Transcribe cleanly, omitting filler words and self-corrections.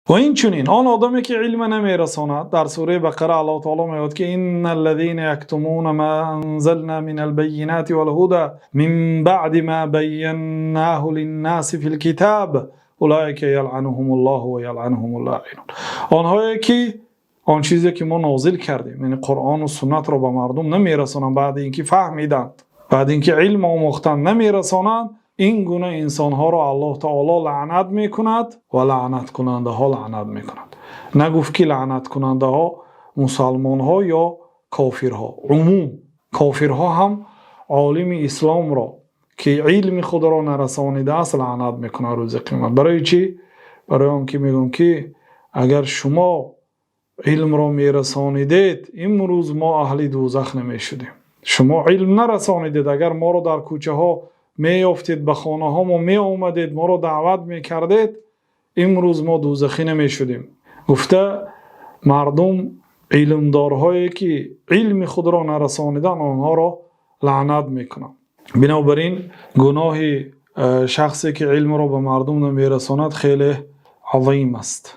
و این چنین آن آدمی که علم نمیرساند، در سوره بقره الله تعالی میگوید که ان الذين يكتمون ما انزلنا من البينات والهدى من بعد ما بيناه للناس في الكتاب اولئک یلعنهم الله و یلعنهم اللاعنون. آنهایی که آن چیزی که ما نازل کردیم یعنی قرآن و سنت را به مردم نمیرسانند، بعد اینکه فهمیدند، بعد اینکه علم آموختند نمیرسانند، این گونه انسان ها را الله تعالی لعنت میکند و لعنت کننده ها لعنت میکند. نگفت که لعنت کننده ها مسلمان ها یا کافر ها، عموم کافر ها هم عالم اسلام را که علم خود را نرسانیده است لعنت میکنه روز قیامت. برای چی؟ برای آنکه میگن که اگر شما علم را میرسانیدید امروز ما اهل دوزخ نمیشدیم. شما علم نرسانیدید، اگر ما را در کوچه ها میافتید، به خانه ها ما می آمدید، ما را دعوت میکردید، امروز ما دوزخی نمیشدیم. گفته مردم علمدارهایی که علم خود را نرسانیدن آنها را لعنت میکنن. بنابراین گناه شخصی که علم را به مردم نمیرساند خیلی عظیم است.